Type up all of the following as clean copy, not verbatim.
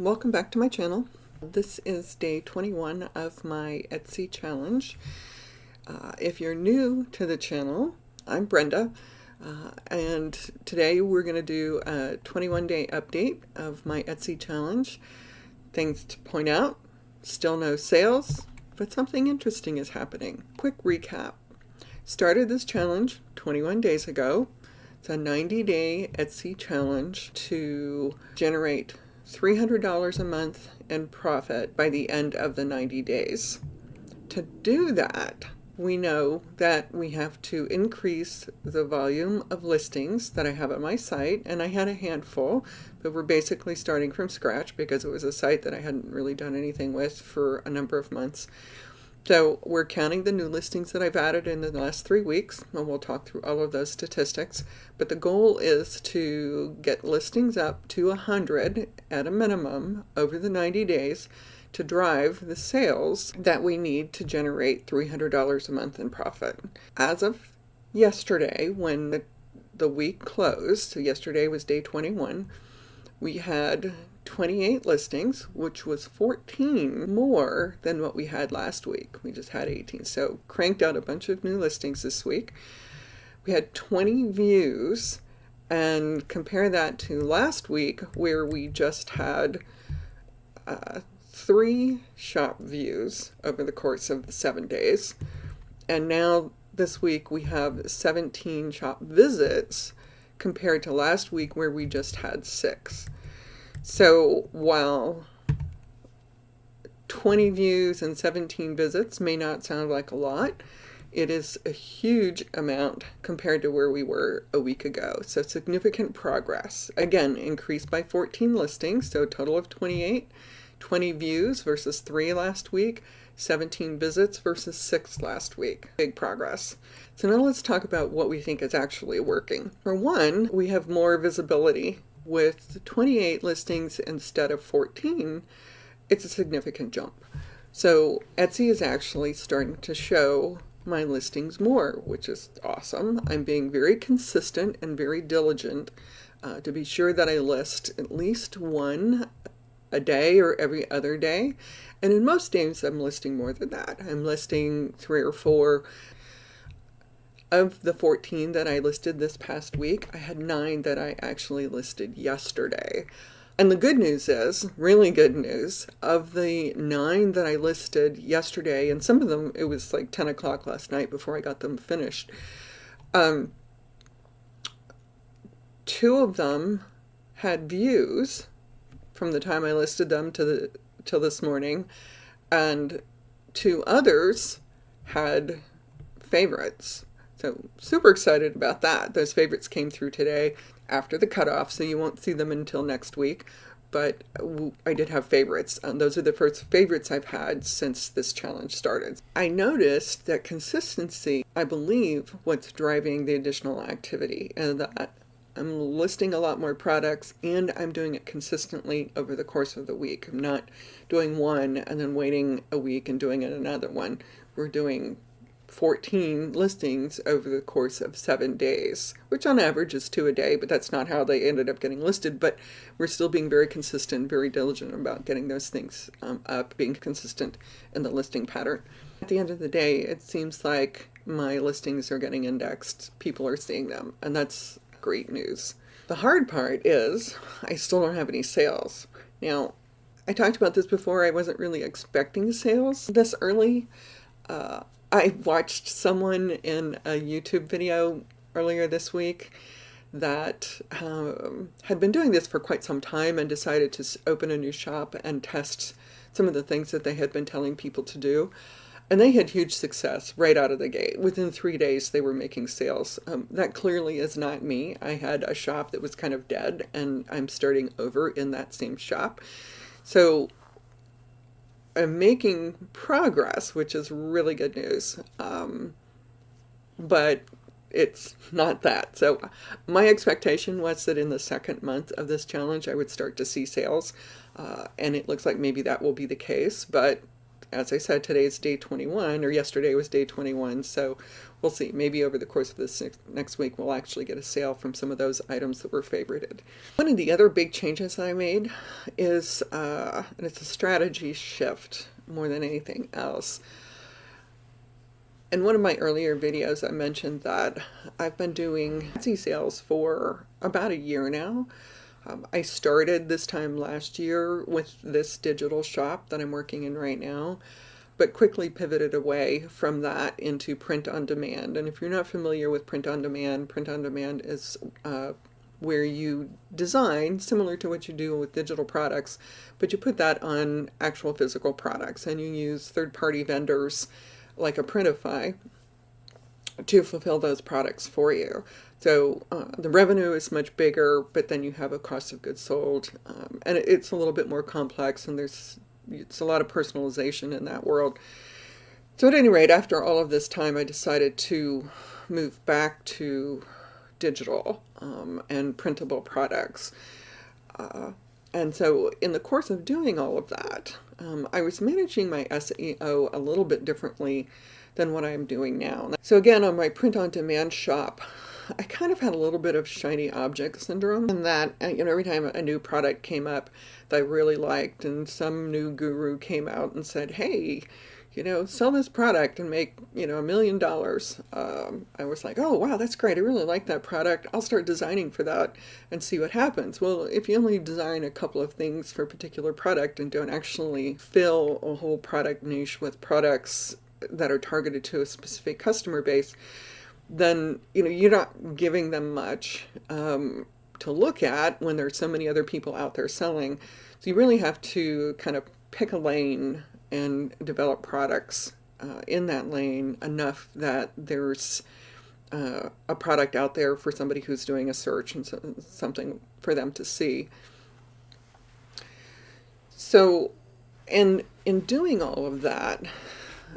Welcome back to my channel. This is day 21 of my Etsy challenge. If you're new to the channel, I'm Brenda, and today we're going to do a 21-day update of my Etsy challenge. Things to point out: still no sales, but something interesting is happening. Quick recap. Started this challenge 21 days ago. It's a 90-day Etsy challenge to generate $300 a month in profit by the end of the 90 days. To do that, we know that we have to increase the volume of listings that I have on my site, and I had a handful, but we're basically starting from scratch because it was a site that I hadn't really done anything with for a number of months. So we're counting the new listings that I've added in the last 3 weeks, and we'll talk through all of those statistics. But the goal is to get listings up to 100 at a minimum over the 90 days to drive the sales that we need to generate $300 a month in profit. As of yesterday, when the week closed, so yesterday was day 21, we had 28 listings, which was 14 more than what we had last week. We just had 18. So cranked out a bunch of new listings this week. We had 20 views, and compare that to last week where we just had 3 shop views over the course of the 7 days. And now this week we have 17 shop visits compared to last week where we just had 6. So while 20 views and 17 visits may not sound like a lot, it is a huge amount compared to where we were a week ago. So significant progress. Again, increased by 14 listings, so a total of 28. 20 views versus 3 last week. 17 visits versus 6 last week. Big progress. So now let's talk about what we think is actually working. For one, we have more visibility. With 28 listings instead of 14, it's a significant jump. So Etsy is actually starting to show my listings more, which is awesome. I'm being very consistent and very diligent to be sure that I list at least one a day or every other day. And in most days, I'm listing more than that. I'm listing 3 or 4. Of the 14 that I listed this past week, I had 9 that I actually listed yesterday. And the good news is, really good news, of the 9 that I listed yesterday, and some of them, it was like 10 o'clock last night before I got them finished, 2 of them had views from the time I listed them till this morning, and 2 others had favorites. So super excited about that. Those favorites came through today after the cutoff, so you won't see them until next week. But I did have favorites, and those are the first favorites I've had since this challenge started. I noticed that consistency, I believe, what's driving the additional activity, and that I'm listing a lot more products, and I'm doing it consistently over the course of the week. I'm not doing one and then waiting a week and doing another one. We're doing 14 listings over the course of 7 days, which on average is 2 a day, but that's not how they ended up getting listed. But we're still being very consistent, very diligent about getting those things up, being consistent in the listing pattern. At the end of the day, it seems like my listings are getting indexed. People are seeing them, and that's great news. The hard part is I still don't have any sales. Now, I talked about this before. I wasn't really expecting sales this early. I watched someone in a YouTube video earlier this week that had been doing this for quite some time and decided to open a new shop and test some of the things that they had been telling people to do. And they had huge success right out of the gate. Within 3 days, they were making sales. That clearly is not me. I had a shop that was kind of dead, and I'm starting over in that same shop. So I'm making progress, which is really good news, but it's not that. So my expectation was that in the second month of this challenge, I would start to see sales, and it looks like maybe that will be the case, but as I said, today is day 21, or yesterday was day 21, so we'll see. Maybe over the course of this next week, we'll actually get a sale from some of those items that were favorited. One of the other big changes I made is, and it's a strategy shift more than anything else. In one of my earlier videos, I mentioned that I've been doing Etsy sales for about a year now. I started this time last year with this digital shop that I'm working in right now, but quickly pivoted away from that into print on demand. And if you're not familiar with print on demand is where you design similar to what you do with digital products, but you put that on actual physical products, and you use third-party vendors like a Printify to fulfill those products for you. So the revenue is much bigger, but then you have a cost of goods sold, and it's a little bit more complex, and it's a lot of personalization in that world. So at any rate, after all of this time, I decided to move back to digital and printable products. And so in the course of doing all of that, I was managing my SEO a little bit differently than what I'm doing now. So again, on my print-on-demand shop, I kind of had a little bit of shiny object syndrome, in that every time a new product came up that I really liked, and some new guru came out and said, hey, sell this product and make, $1 million. I was like, oh, wow, that's great. I really like that product. I'll start designing for that and see what happens. Well, if you only design a couple of things for a particular product and don't actually fill a whole product niche with products that are targeted to a specific customer base, then, you're not giving them much to look at when there's so many other people out there selling. So you really have to kind of pick a lane and develop products in that lane enough that there's a product out there for somebody who's doing a search, and something for them to see. So, in doing all of that,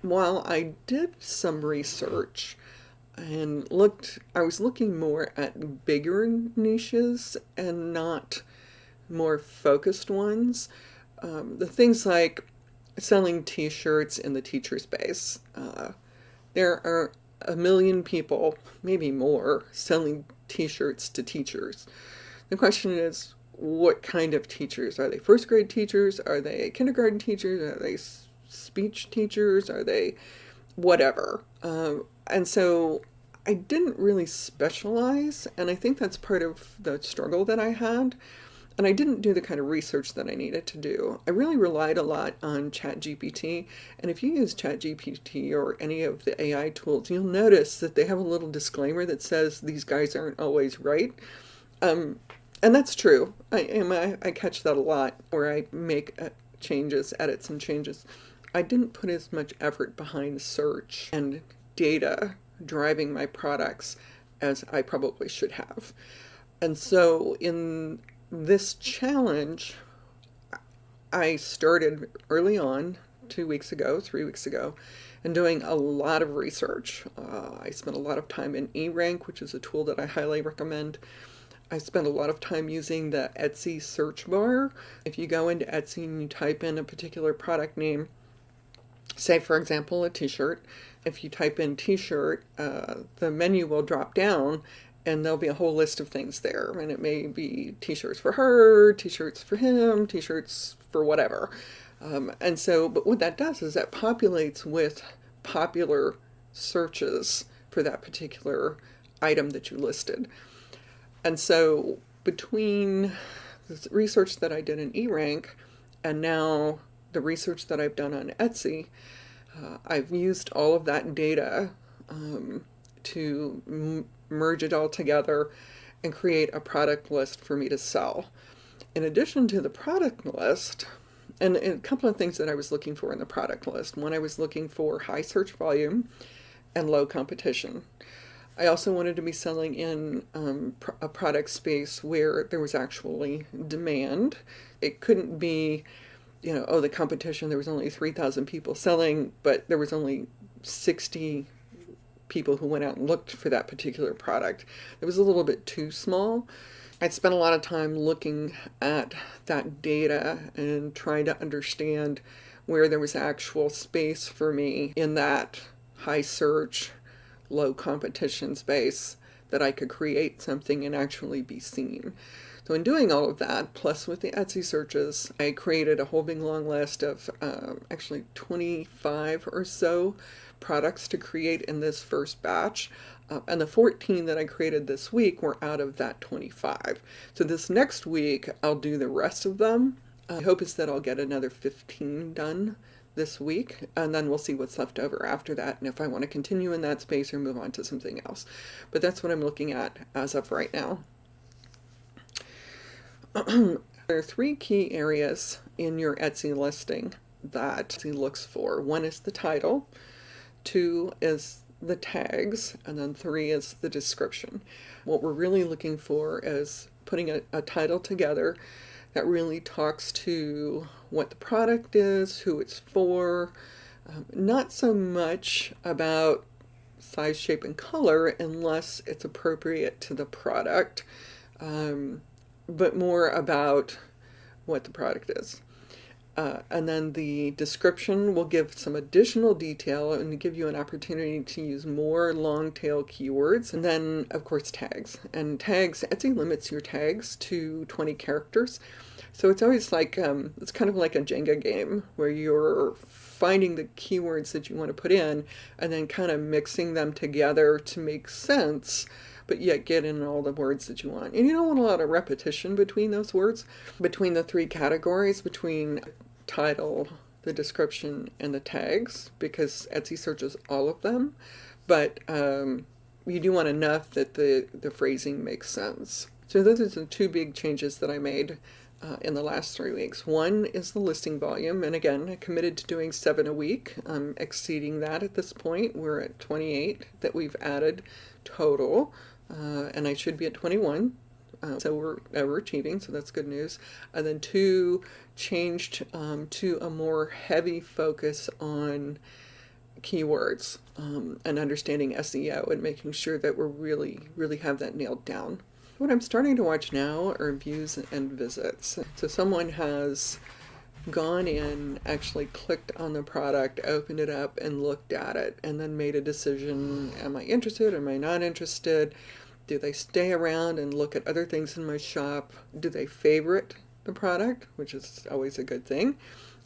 while I did some research and I was looking more at bigger niches and not more focused ones. The things like selling t-shirts in the teacher space. There are a million people, maybe more, selling t-shirts to teachers. The question is, what kind of teachers? Are they first grade teachers? Are they kindergarten teachers? Are they speech teachers? Are they whatever? And so I didn't really specialize, and I think that's part of the struggle that I had. And I didn't do the kind of research that I needed to do. I really relied a lot on ChatGPT. And if you use ChatGPT or any of the AI tools, you'll notice that they have a little disclaimer that says these guys aren't always right. And that's true. I catch that a lot, where I make edits and changes. I didn't put as much effort behind search and data driving my products as I probably should have. And so in this challenge, I started early on, 3 weeks ago, and doing a lot of research. I spent a lot of time in eRank, which is a tool that I highly recommend. I spent a lot of time using the Etsy search bar. If you go into Etsy and you type in a particular product name, say for example a t-shirt, if you type in t-shirt, the menu will drop down, and there'll be a whole list of things there. And it may be t-shirts for her, t-shirts for him, t-shirts for whatever. And so, but what that does is that populates with popular searches for that particular item that you listed. And so between the research that I did in eRank and now the research that I've done on Etsy, I've used all of that data to merge it all together and create a product list for me to sell. In addition to the product list, and a couple of things that I was looking for in the product list. One, I was looking for high search volume and low competition. I also wanted to be selling in a product space where there was actually demand. It couldn't be, the competition, there was only 3,000 people selling, but there was only 60 people who went out and looked for that particular product. It was a little bit too small. I'd spent a lot of time looking at that data and trying to understand where there was actual space for me in that high search, low competition space that I could create something and actually be seen. So in doing all of that, plus with the Etsy searches, I created a whole big long list of actually 25 or so products to create in this first batch. And the 14 that I created this week were out of that 25. So this next week, I'll do the rest of them. My hope is that I'll get another 15 done this week, and then we'll see what's left over after that, and if I want to continue in that space or move on to something else. But that's what I'm looking at as of right now. There are 3 key areas in your Etsy listing that Etsy looks for. 1 is the title, 2 is the tags, and then 3 is the description. What we're really looking for is putting a title together that really talks to what the product is, who it's for, not so much about size, shape, and color unless it's appropriate to the product, but more about what the product is. And then the description will give some additional detail and give you an opportunity to use more long tail keywords. And then, of course, tags. And tags, Etsy limits your tags to 20 characters. So it's always like, it's kind of like a Jenga game where you're finding the keywords that you want to put in and then kind of mixing them together to make sense, but yet get in all the words that you want. And you don't want a lot of repetition between those words, between the 3 categories, between title, the description, and the tags, because Etsy searches all of them. But you do want enough that the phrasing makes sense. So those are the 2 big changes that I made in the last 3 weeks. 1 is the listing volume, and again, I committed to doing 7 a week. I'm exceeding that at this point. We're at 28 that we've added total, and I should be at 21. So we're overachieving, so that's good news. And then 2, changed to a more heavy focus on keywords and understanding SEO and making sure that we're really have that nailed down. What I'm starting to watch now are views and visits. So someone has gone in, actually clicked on the product, opened it up and looked at it, and then made a decision, am I interested, am I not interested? Do they stay around and look at other things in my shop? Do they favorite the product, which is always a good thing,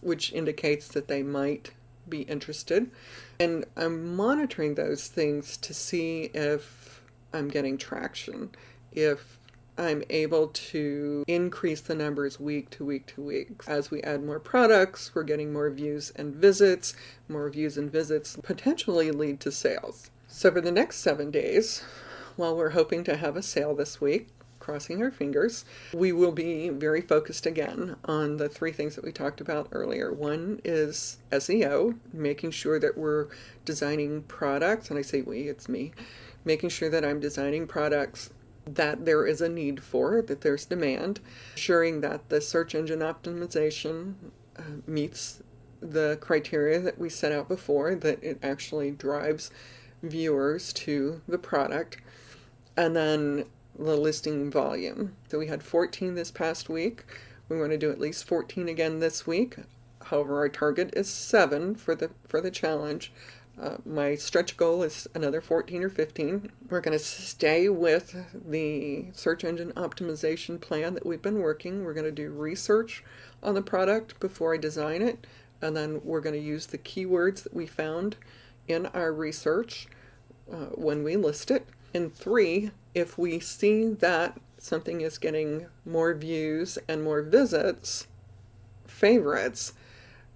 which indicates that they might be interested. And I'm monitoring those things to see if I'm getting traction, if I'm able to increase the numbers week to week to week. As we add more products, we're getting more views and visits. More views and visits potentially lead to sales. So for the next 7 days, while we're hoping to have a sale this week, crossing our fingers, we will be very focused again on the 3 things that we talked about earlier. 1 is SEO, making sure that we're designing products, and I say we, it's me, making sure that I'm designing products that there is a need for, that there's demand, ensuring that the search engine optimization meets the criteria that we set out before, that it actually drives viewers to the product, and then the listing volume. So we had 14 this past week. We want to do at least 14 again this week. However, our target is 7 for the challenge. My stretch goal is another 14 or 15. We're going to stay with the search engine optimization plan that we've been working. We're going to do research on the product before I design it, and then we're going to use the keywords that we found in our research when we list it. And 3, if we see that something is getting more views and more visits, favorites,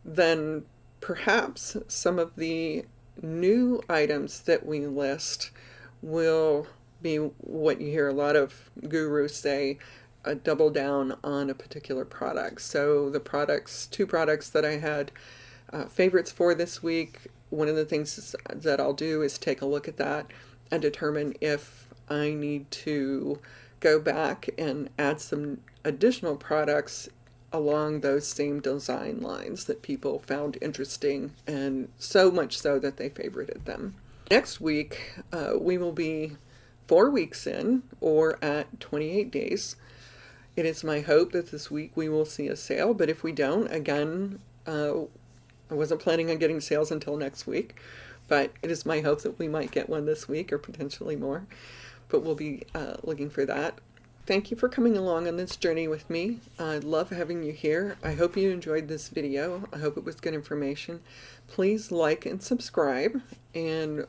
then perhaps some of the new items that we list will be what you hear a lot of gurus say, double down on a particular product. So the 2 products that I had favorites for this week, one of the things that I'll do is take a look at that and determine if I need to go back and add some additional products along those same design lines that people found interesting, and so much so that they favorited them. Next week, we will be 4 weeks in, or at 28 days. It is my hope that this week we will see a sale, but if we don't, again, I wasn't planning on getting sales until next week, but it is my hope that we might get one this week or potentially more. But we'll be looking for that. Thank you for coming along on this journey with me. I love having you here. I hope you enjoyed this video. I hope it was good information. Please like and subscribe, and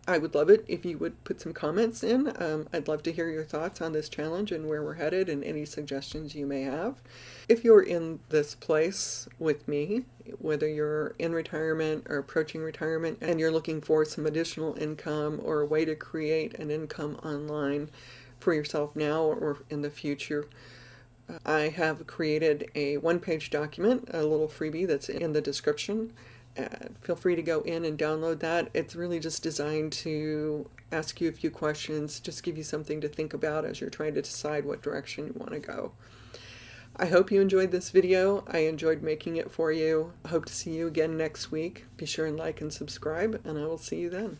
I would love it if you would put some comments in. I'd love to hear your thoughts on this challenge and where we're headed and any suggestions you may have. If you're in this place with me, whether you're in retirement or approaching retirement and you're looking for some additional income or a way to create an income online for yourself now or in the future, I have created a one-page document, a little freebie that's in the description. Feel free to go in and download that. It's really just designed to ask you a few questions, just give you something to think about as you're trying to decide what direction you want to go. I hope you enjoyed this video. I enjoyed making it for you. I hope to see you again next week. Be sure and like and subscribe, and I will see you then.